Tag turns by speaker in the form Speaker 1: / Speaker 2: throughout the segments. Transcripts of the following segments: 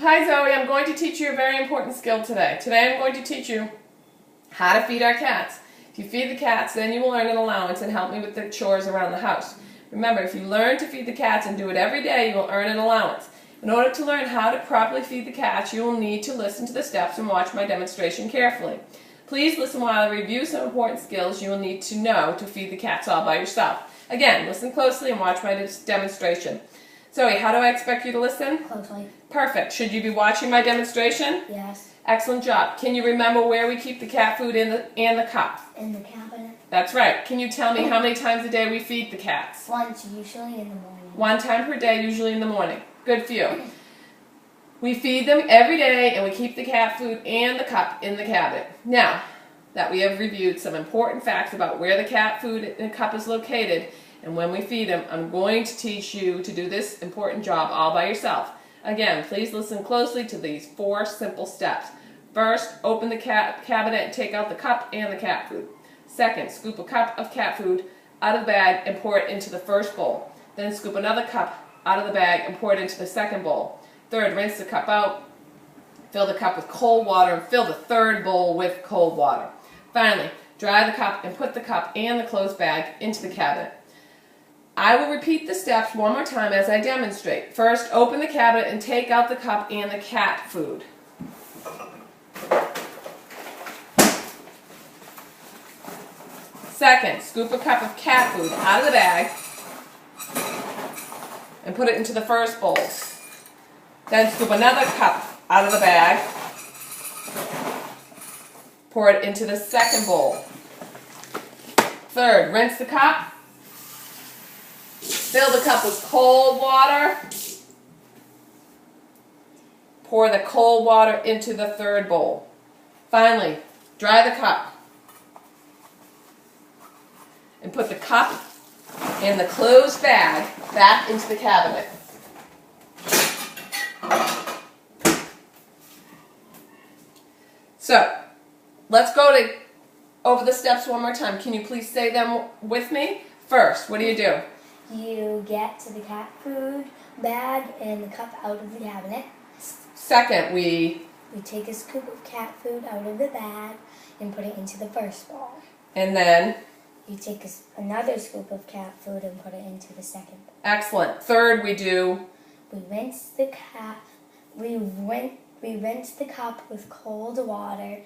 Speaker 1: Hi Zoe, I'm going to teach you a very important skill today. Today I'm going to teach you how to feed our cats. If you feed the cats, then you will earn an allowance and help me with the chores around the house. Remember, if you learn to feed the cats and do it every day, you will earn an allowance. In order to learn how to properly feed the cats, you will need to listen to the steps and watch my demonstration carefully. Please listen while I review some important skills you will need to know to feed the cats all by yourself. Again, listen closely and watch my demonstration. Zoe, how do I expect you to listen?
Speaker 2: Closely.
Speaker 1: Perfect. Should you be watching my demonstration?
Speaker 2: Yes.
Speaker 1: Excellent job. Can you remember where we keep the cat food and the cup?
Speaker 2: In the cabinet.
Speaker 1: That's right. Can you tell me how many times a day we feed the cats?
Speaker 2: Once, usually in the morning.
Speaker 1: 1 time per day, usually in the morning. Good for you. We feed them every day and we keep the cat food and the cup in the cabinet. Now that we have reviewed some important facts about where the cat food and cup is located and when we feed them, I'm going to teach you to do this important job all by yourself. Again, please listen closely to these 4 simple steps. First, open the cabinet and take out the cup and the cat food. Second, scoop a cup of cat food out of the bag and pour it into the first bowl. Then scoop another cup out of the bag and pour it into the second bowl. Third, rinse the cup out, fill the cup with cold water, and fill the third bowl with cold water. Finally, dry the cup and put the cup and the closed bag into the cabinet. I will repeat the steps one more time as I demonstrate. First, open the cabinet and take out the cup and the cat food. Second, scoop a cup of cat food out of the bag and put it into the first bowl. Then scoop another cup out of the bag, pour it into the second bowl. Third, rinse the cup. Fill the cup with cold water. Pour the cold water into the third bowl. Finally, dry the cup. And put the cup and the closed bag back into the cabinet. So, let's go over the steps one more time. Can you please say them with me? First, what do?
Speaker 2: You get to the cat food bag and the cup out of the cabinet.
Speaker 1: Second, we
Speaker 2: take a scoop of cat food out of the bag and put it into the first bowl.
Speaker 1: And then
Speaker 2: you take another scoop of cat food and put it into the second bowl.
Speaker 1: Excellent. Third, we
Speaker 2: rinse the rinse the cup with cold water,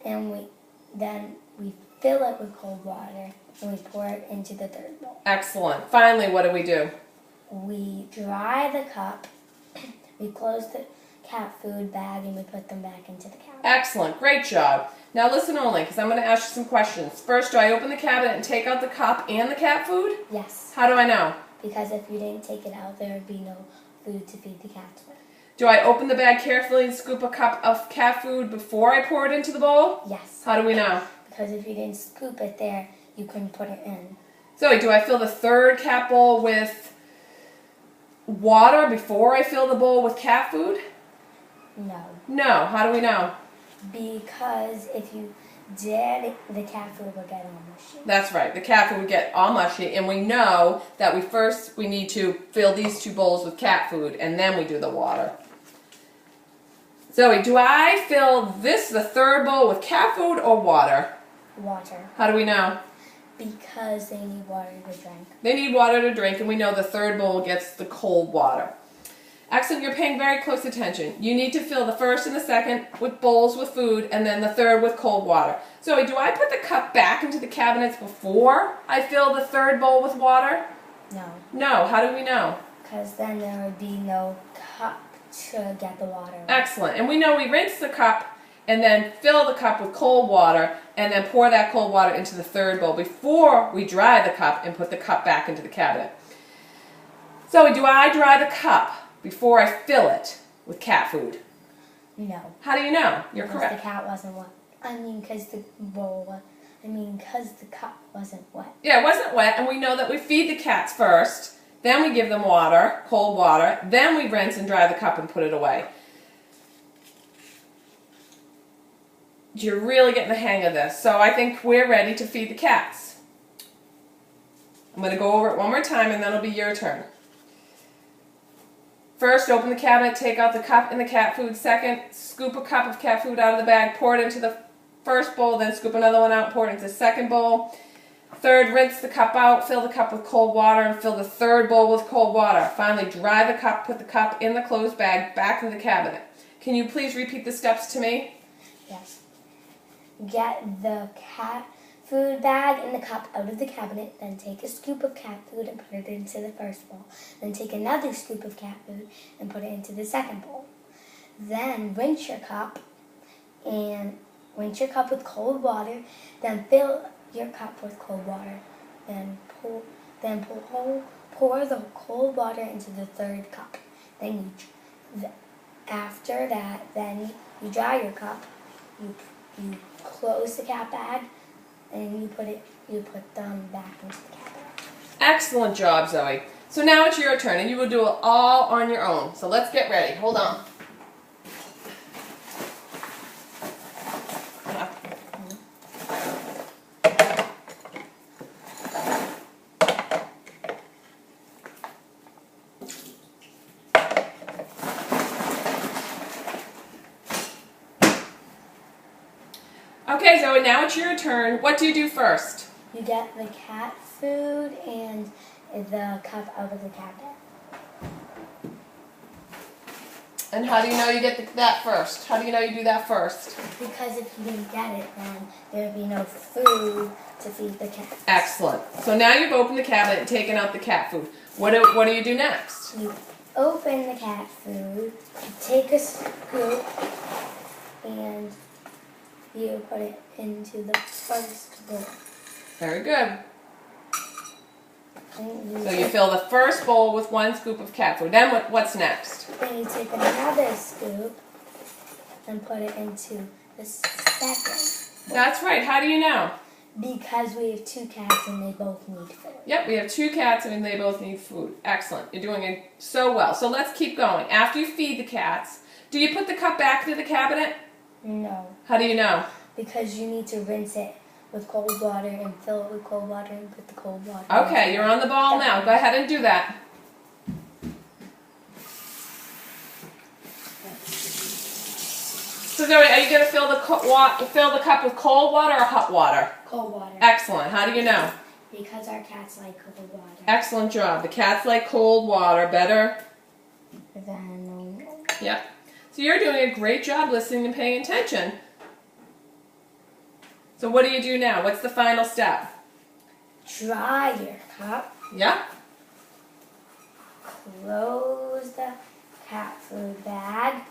Speaker 2: and then we fill it with cold water and we pour it into the third bowl.
Speaker 1: Excellent. Finally, what do?
Speaker 2: We dry the cup, we close the cat food bag, and we put them back into the cabinet.
Speaker 1: Excellent. Great job. Now listen only, because I'm going to ask you some questions. First, do I open the cabinet and take out the cup and the cat food?
Speaker 2: Yes.
Speaker 1: How do I know?
Speaker 2: Because if you didn't take it out, there would be no food to feed the cats with.
Speaker 1: Do I open the bag carefully and scoop a cup of cat food before I pour it into the bowl?
Speaker 2: Yes.
Speaker 1: How do we know?
Speaker 2: Because if you didn't scoop it there, you couldn't put it in.
Speaker 1: Zoe, do I fill the third cat bowl with water before I fill the bowl with cat food?
Speaker 2: No.
Speaker 1: No. How do we know?
Speaker 2: Because if you did, the cat food would get all mushy.
Speaker 1: That's right. The cat food would get all mushy, and we know that we need to fill these 2 bowls with cat food, and then we do the water. Zoe, do I fill the third bowl with cat food or water?
Speaker 2: Water.
Speaker 1: How do we know?
Speaker 2: Because they need water to drink.
Speaker 1: They need water to drink, and we know the third bowl gets the cold water. Excellent, you're paying very close attention. You need to fill the first and the second with bowls with food, and then the third with cold water. Zoe, do I put the cup back into the cabinets before I fill the third bowl with water?
Speaker 2: No.
Speaker 1: No, how do we know?
Speaker 2: Because then there would be no cup to get the water.
Speaker 1: Excellent, and we know we rinse the cup and then fill the cup with cold water and then pour that cold water into the third bowl before we dry the cup and put the cup back into the cabinet. Zoe, do I dry the cup before I fill it with cat food?
Speaker 2: No.
Speaker 1: How do you know? You're correct.
Speaker 2: Because the cat wasn't wet. Because the cup wasn't wet.
Speaker 1: Yeah, it wasn't wet, and we know that we feed the cats first, then we give them water, cold water, then we rinse and dry the cup and put it away. You're really getting the hang of this, so I think we're ready to feed the cats. I'm going to go over it one more time, and then it'll be your turn. First, open the cabinet, take out the cup and the cat food. Second, scoop a cup of cat food out of the bag, pour it into the first bowl, then scoop another one out, pour it into the second bowl. Third, rinse the cup out, fill the cup with cold water, and fill the third bowl with cold water. Finally, dry the cup, put the cup in the closed bag, back in the cabinet. Can you please repeat the steps to me?
Speaker 2: Yes. Get the cat food bag and the cup out of the cabinet, then take a scoop of cat food and put it into the first bowl. Then take another scoop of cat food and put it into the second bowl. Then rinse your cup with cold water, then fill your cup with cold water. Then pour the cold water into the third cup. After that, then you dry your cup. You close the cat bag, and you put them back into the cat bag.
Speaker 1: Excellent job, Zoe. So now it's your turn, and you will do it all on your own. So let's get ready. Hold on. Okay, Zoe, now it's your turn. What do you do first?
Speaker 2: You get the cat food and the cup out of the cabinet.
Speaker 1: And how do you know you get that first? How do you know you do that first?
Speaker 2: Because if you didn't get it, then there would be no food to feed the cat.
Speaker 1: Excellent. So now you've opened the cabinet and taken out the cat food. What do you do next?
Speaker 2: You open the cat food, you take a scoop, and you put it into the first bowl.
Speaker 1: Very good. So you fill the first bowl with 1 scoop of cat food. Then what's next?
Speaker 2: Then you take another scoop and put it into the second.
Speaker 1: That's right. How do you know?
Speaker 2: Because we have 2 cats and they both need food.
Speaker 1: Yep, we have 2 cats and they both need food. Excellent. You're doing it so well. So let's keep going. After you feed the cats, do you put the cup back into the cabinet?
Speaker 2: No.
Speaker 1: How do you know?
Speaker 2: Because you need to rinse it with cold water and fill it with cold water and put the cold water.
Speaker 1: Okay, you're on the ball now. Go ahead and do that. So Zoe, are you going to fill the cup with cold water or hot water?
Speaker 2: Cold water.
Speaker 1: Excellent. How do you know?
Speaker 2: Because our cats like cold water.
Speaker 1: Excellent job. The cats like cold water better. Yep. So you're doing a great job listening and paying attention. So what do you do now? What's the final step?
Speaker 2: Dry your cup.
Speaker 1: Yeah.
Speaker 2: Close the cat food bag.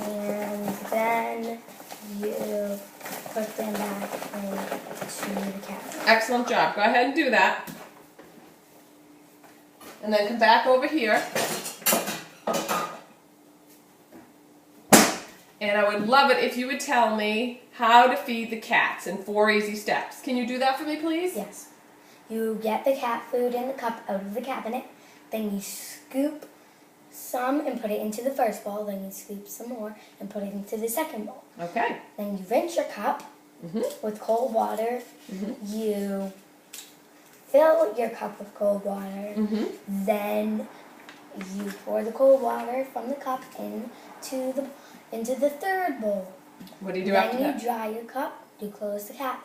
Speaker 2: And then you put them back into the cat.
Speaker 1: Excellent job. Go ahead and do that. And then come back over here. And I would love it if you would tell me how to feed the cats in 4 easy steps. Can you do that for me, please?
Speaker 2: Yes. You get the cat food in the cup out of the cabinet. Then you scoop some and put it into the first bowl. Then you scoop some more and put it into the second bowl.
Speaker 1: Okay.
Speaker 2: Then you rinse your cup with cold water. You fill your cup with cold water. Then you pour the cold water from the cup into the third bowl.
Speaker 1: What do you do after that?
Speaker 2: Then you dry your cup. You close the cat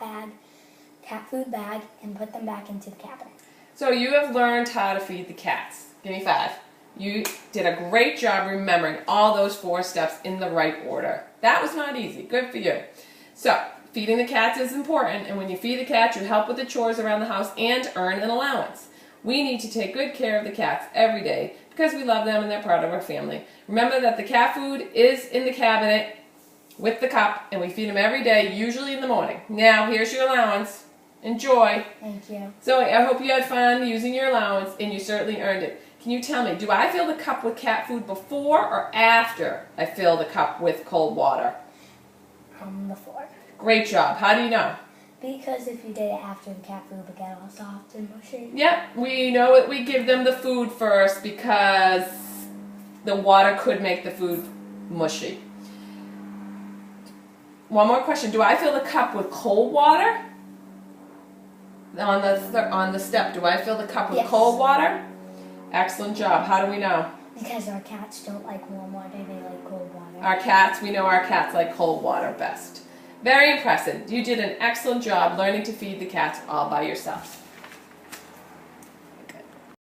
Speaker 2: food bag, and put them back into the cabinet.
Speaker 1: So you have learned how to feed the cats. Give me 5. You did a great job remembering all those 4 steps in the right order. That was not easy. Good for you. So, feeding the cats is important, and when you feed the cats, you help with the chores around the house and earn an allowance. We need to take good care of the cats every day because we love them and they're part of our family. Remember that the cat food is in the cabinet with the cup, and we feed them every day, usually in the morning. Now, here's your allowance. Enjoy.
Speaker 2: Thank you.
Speaker 1: Zoe, I hope you had fun using your allowance, and you certainly earned it. Can you tell me, do I fill the cup with cat food before or after I fill the cup with cold water?
Speaker 2: Before.
Speaker 1: Great job. How do you know?
Speaker 2: Because if you did it after, the cat food would get all soft and mushy.
Speaker 1: Yep, we know it. We give them the food first because the water could make the food mushy. One more question. Do I fill the cup with cold water on the step, do I fill the cup with
Speaker 2: Yes.
Speaker 1: cold water? Excellent job. How do we know?
Speaker 2: Because our cats don't like warm water, they like cold water.
Speaker 1: Our cats, we know our cats like cold water best. Very impressive. You did an excellent job learning to feed the cats all by yourself.